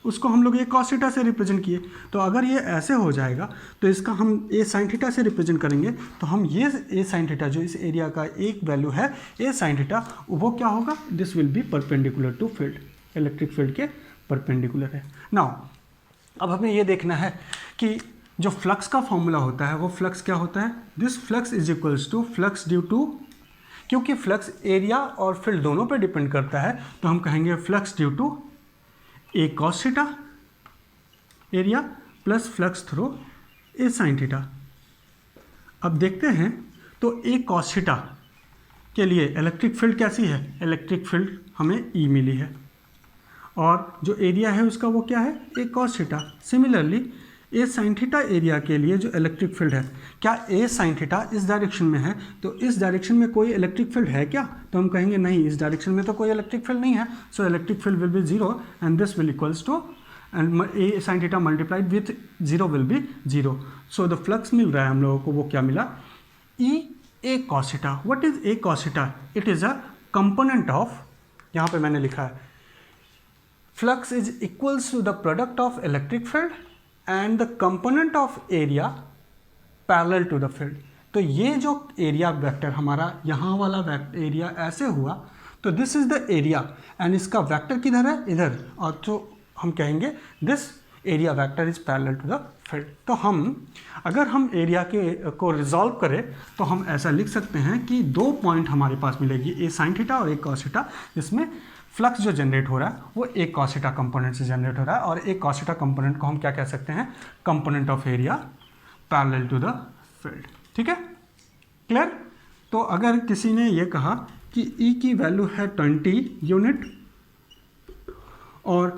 उसको हम लोग ये कॉस थीटा से रिप्रेजेंट किए। तो अगर ये ऐसे हो जाएगा तो इसका हम ए साइन थीटा से रिप्रेजेंट करेंगे। तो हम ये ए साइन थीटा जो इस एरिया का एक वैल्यू है ए साइन थीटा, वो क्या होगा, this will be perpendicular to field, electric field के परपेंडिकुलर है। नाउ अब हमें ये देखना है कि जो फ्लक्स का फॉर्मूला होता है वो फ्लक्स क्या होता है, this flux is equals to flux due to, क्योंकि फ्लक्स एरिया और फील्ड दोनों पे डिपेंड करता है तो हम कहेंगे flux due to A cos theta area plus flux through A sine theta. अब देखते हैं तो ए कॉस थीटा के लिए इलेक्ट्रिक फील्ड कैसी है, इलेक्ट्रिक फील्ड हमें ई मिली है और जो एरिया है उसका वो क्या है, ए कॉस थीटा। सिमिलरली ए साइन थीटा एरिया के लिए जो इलेक्ट्रिक फील्ड है, क्या ए साइन थीटा इस डायरेक्शन में है तो इस डायरेक्शन में कोई इलेक्ट्रिक फील्ड है क्या, तो हम कहेंगे नहीं, इस डायरेक्शन में तो कोई इलेक्ट्रिक फील्ड नहीं है। So electric field will be zero and this will equals to, and A sine theta multiplied with zero will be zero. So the flux मिल रहा है हम लोगों को, वो क्या मिला, E A cos theta. What is A cos theta, it is a component of, यहाँ पे मैंने लिखा है flux is equals to the product of electric field and the component of area parallel to the field। तो ये जो area vector हमारा यहाँ वाला एरिया ऐसे हुआ, तो this is the area and इसका वेक्टर किधर है, इधर, और तो हम कहेंगे this area vector is parallel to the field. तो हम अगर हम एरिया के को रिजॉल्व करें तो हम ऐसा लिख सकते हैं कि दो पॉइंट हमारे पास मिलेगी, ए साइन थीटा और एक कॉस थीटा, जिसमें फ्लक्स जो जनरेट हो रहा है वो एक कॉस थीटा कंपोनेंट से जनरेट हो रहा है, और एक कॉस थीटा कंपोनेंट को हम क्या कह सकते हैं, component of area parallel to the field. ठीक है, क्लियर। तो अगर किसी ने ये कहा कि E की वैल्यू है 20 यूनिट और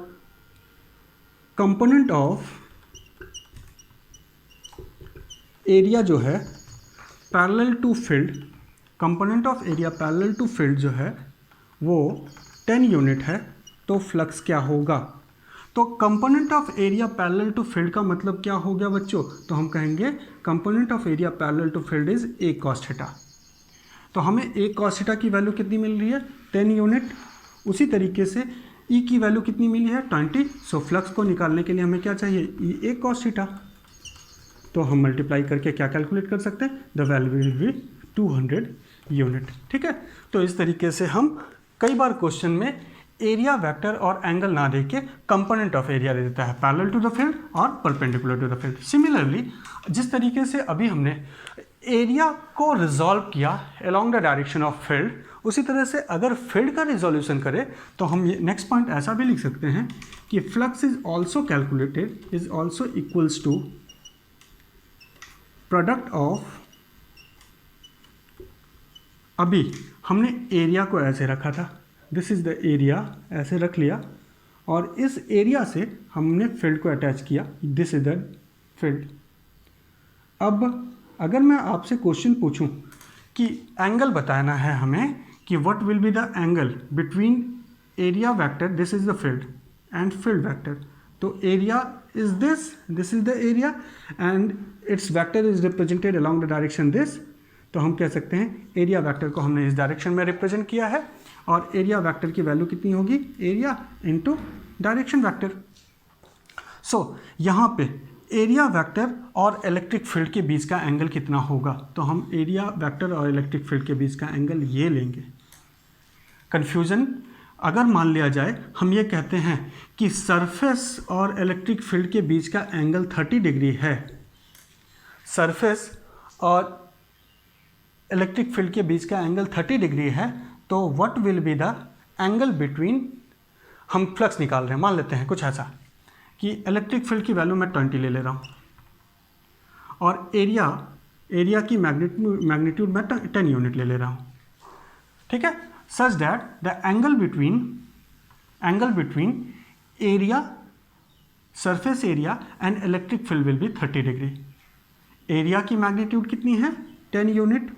कंपोनेंट ऑफ एरिया जो है parallel to field, component of area parallel to field जो है वो 10 यूनिट है, तो फ्लक्स क्या होगा। तो component of area parallel to field का मतलब क्या हो गया बच्चों, तो हम कहेंगे component of area parallel to field is A cos theta. तो हमें ए कॉस थीटा की वैल्यू कितनी मिल रही है, 10 यूनिट। उसी तरीके से ई की वैल्यू कितनी मिली है, 20। सो फ्लक्स को निकालने के लिए हमें क्या चाहिए, ई ए कॉस थीटा। तो हम मल्टीप्लाई करके क्या कैलकुलेट कर सकते हैं, the value will be 200 unit. ठीक है, तो इस तरीके से हम कई बार क्वेश्चन में एरिया वेक्टर और एंगल ना दे के कंपोनेंट ऑफ एरिया दे देता है पैरेलल टू द फील्ड और perpendicular to the field. Similarly जिस तरीके से अभी हमने एरिया को रिजॉल्व किया along the direction of field, उसी तरह से अगर फील्ड का रिजोल्यूशन करें तो हम ये नेक्स्ट पॉइंट ऐसा भी लिख सकते हैं कि flux is also calculated is also equals to product of, अभी हमने एरिया को ऐसे रखा था, दिस इज द एरिया, ऐसे रख लिया, और इस एरिया से हमने फील्ड को अटैच किया, दिस इज द फील्ड। अब अगर मैं आपसे क्वेश्चन पूछूं कि एंगल बताना है हमें कि what will be the angle between area vector, this is the field, and field vector, तो area is this is the area and its vector is represented along the direction this. तो हम कह सकते हैं एरिया वेक्टर को हमने इस direction में रिप्रेजेंट किया है, और एरिया वेक्टर की वैल्यू कितनी होगी, एरिया इनटू डायरेक्शन वेक्टर। सो यहाँ पे एरिया वेक्टर और इलेक्ट्रिक फील्ड के बीच का एंगल कितना होगा, तो हम एरिया वेक्टर और इलेक्ट्रिक फील्ड के बीच का एंगल ये लेंगे। कंफ्यूजन अगर मान लिया जाए, हम ये कहते हैं कि सरफेस और इलेक्ट्रिक फील्ड के बीच का एंगल 30 डिग्री है, सरफेस और इलेक्ट्रिक फील्ड के बीच का एंगल 30 डिग्री है, तो what will be the angle between, हम फ्लक्स निकाल रहे हैं, मान लेते हैं कुछ ऐसा कि इलेक्ट्रिक फील्ड की वैल्यू मैं 20 ले रहा हूँ और एरिया की मैग्नीट्यूड मैं 10 यूनिट ले रहा हूँ। ठीक है, such that the angle between area, surface area and electric field will B 30 degree. Area की मैग्नीट्यूड कितनी है, 10 यूनिट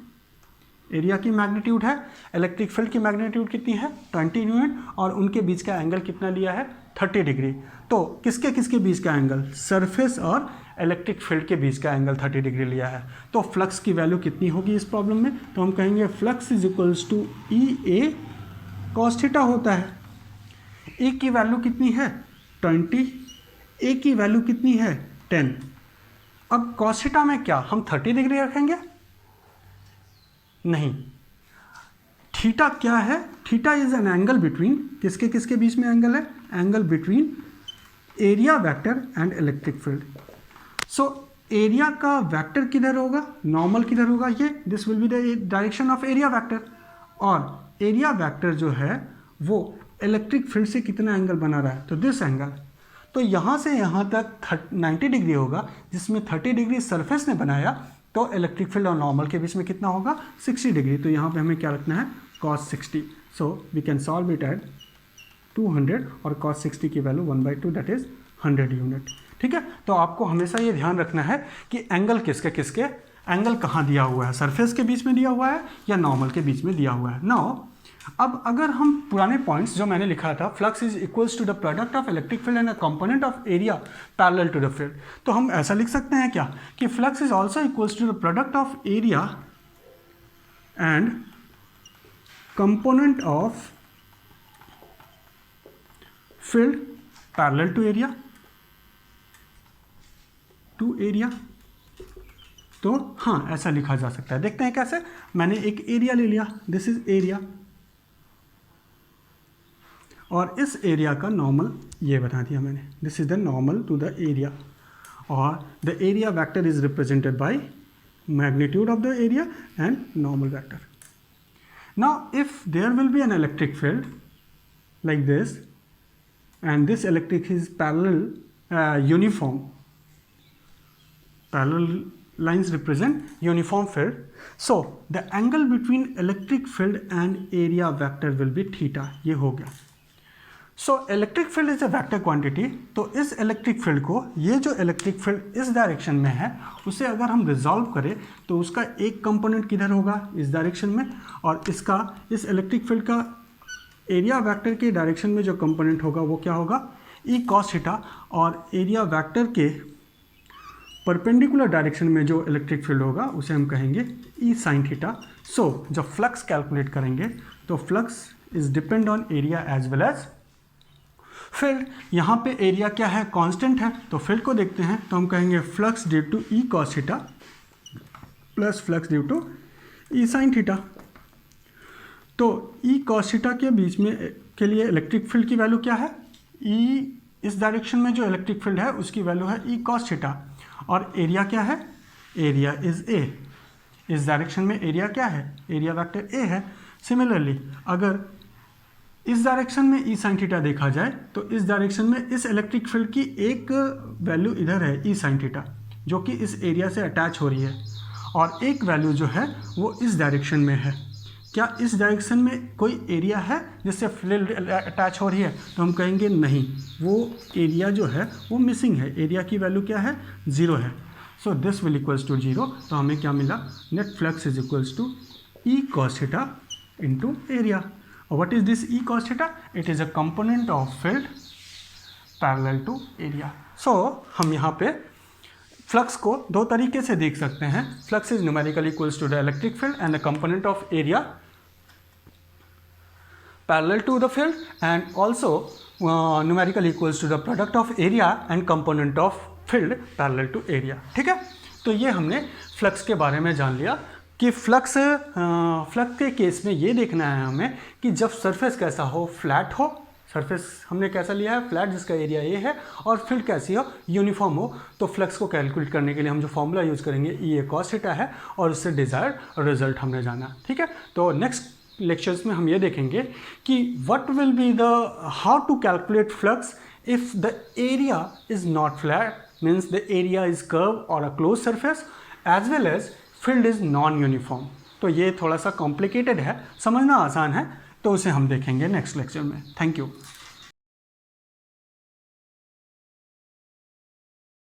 एरिया की मैग्नीट्यूड है, इलेक्ट्रिक फील्ड की मैग्नीट्यूड कितनी है, 20 यूनिट, और उनके बीच का एंगल कितना लिया है, 30 डिग्री। तो किसके किसके बीच का एंगल, सरफेस और इलेक्ट्रिक फील्ड के बीच का एंगल 30 डिग्री लिया है। तो फ्लक्स की वैल्यू कितनी होगी इस प्रॉब्लम में, तो हम कहेंगे flux is equals to E A cos theta होता है। ए की वैल्यू कितनी है, 20, ए की वैल्यू कितनी है, 10। अब कॉस थीटा में क्या हम 30 डिग्री रखेंगे, नहीं, थीटा क्या है, theta is an angle between, किसके किसके बीच में एंगल है, angle between area vector and electric field. So area का वेक्टर किधर होगा, नॉर्मल किधर होगा, ये this will be the direction of area vector, और एरिया वेक्टर जो है वो इलेक्ट्रिक फील्ड से कितना एंगल बना रहा है, तो दिस एंगल। तो यहाँ से यहाँ तक 90 डिग्री होगा, जिसमें 30 डिग्री सरफेस ने बनाया, तो इलेक्ट्रिक फील्ड और नॉर्मल के बीच में कितना होगा, 60 डिग्री। तो यहाँ पे हमें क्या रखना है, cos 60। So we can solve it at 200, और cos 60 की वैल्यू 1/2 दैट इज 100 यूनिट। ठीक है, तो आपको हमेशा ये ध्यान रखना है कि एंगल किसके किसके, एंगल कहाँ दिया हुआ है, सरफेस के बीच में दिया हुआ है या नॉर्मल के बीच में दिया हुआ है। नाउ अब अगर हम पुराने पॉइंट्स जो मैंने लिखा था, flux is equals to the product of electric field and a component of area parallel to the field, तो हम ऐसा लिख सकते हैं क्या कि flux is also equals to the product of area and component of field parallel to area. तो हाँ, ऐसा लिखा जा सकता है। देखते हैं कैसे। मैंने एक एरिया ले लिया, दिस इज एरिया, और इस एरिया का नॉर्मल ये बता दिया मैंने, this is the normal to the area, और the area vector is represented by magnitude of the area and normal vector. Now if there will be an electric field like this, and this electric is uniform, parallel lines represent uniform field, so the angle between electric field and area vector will be theta. ये हो गया। सो electric field is a vector quantity. तो इस electric field को, ये जो electric field इस direction में है, उसे अगर हम रिजॉल्व करें तो उसका एक कंपोनेंट किधर होगा, इस डायरेक्शन में, और इसका, इस इलेक्ट्रिक फील्ड का एरिया वेक्टर के डायरेक्शन में जो कंपोनेंट होगा वो क्या होगा, ई कॉस थीटा, और एरिया वेक्टर के परपेंडिकुलर डायरेक्शन में जो इलेक्ट्रिक फील्ड होगा उसे हम कहेंगे ई साइन थीटा। सो जब फ्लक्स कैलकुलेट करेंगे तो flux is depend on area as well as field. यहाँ पे एरिया क्या है, कांस्टेंट है, तो फील्ड को देखते हैं तो हम कहेंगे flux due to E cos theta plus flux due to E sine theta. तो ई कॉस थीटा के बीच में के लिए इलेक्ट्रिक फील्ड की वैल्यू क्या है, ई, इस डायरेक्शन में जो इलेक्ट्रिक फील्ड है उसकी वैल्यू है ई कॉस थीटा, और एरिया क्या है, एरिया इज ए, इस डायरेक्शन में एरिया क्या है, एरिया वेक्टर ए है। सिमिलरली अगर इस डायरेक्शन में ई साइन थीटा देखा जाए तो इस डायरेक्शन में इस इलेक्ट्रिक फील्ड की एक वैल्यू इधर है ई साइन थीटा, जो कि इस एरिया से अटैच हो रही है, और एक वैल्यू जो है वो इस डायरेक्शन में है। क्या इस डायरेक्शन में कोई एरिया है जिससे फील्ड अटैच हो रही है, तो हम कहेंगे नहीं, वो एरिया जो है वो मिसिंग है, एरिया की वैल्यू क्या है, 0 है। So this will equals to 0। तो हमें क्या मिला, net flux is equals to E cos theta into area. What is this E cos theta? It is a component of field parallel to area. So हम यहाँ पे flux को दो तरीके से देख सकते हैं। Flux is numerically equals to the electric field and the component of area parallel to the field, and also numerically equals to the product of area and component of field parallel to area। ठीक है, तो ये हमने flux के बारे में जान लिया कि फ्लक्स के केस में ये देखना है हमें कि जब सरफेस कैसा हो, फ्लैट हो, सरफेस हमने कैसा लिया है, फ्लैट जिसका एरिया ए है, और फील्ड कैसी हो, यूनिफॉर्म हो। तो फ्लक्स को कैलकुलेट करने के लिए हम जो फॉर्मूला यूज़ करेंगे ई ए कॉस थीटा है, और उससे डिज़ायर्ड रिजल्ट हमने जाना। ठीक है, तो नेक्स्ट लेक्चर्स में हम ये देखेंगे कि what will be the, how to calculate flux if the area is not flat, means the area is curve और a close surface, as well as field is non uniform. तो ये थोड़ा सा कॉम्प्लिकेटेड है, समझना आसान है, तो उसे हम देखेंगे नेक्स्ट लेक्चर में। Thank you.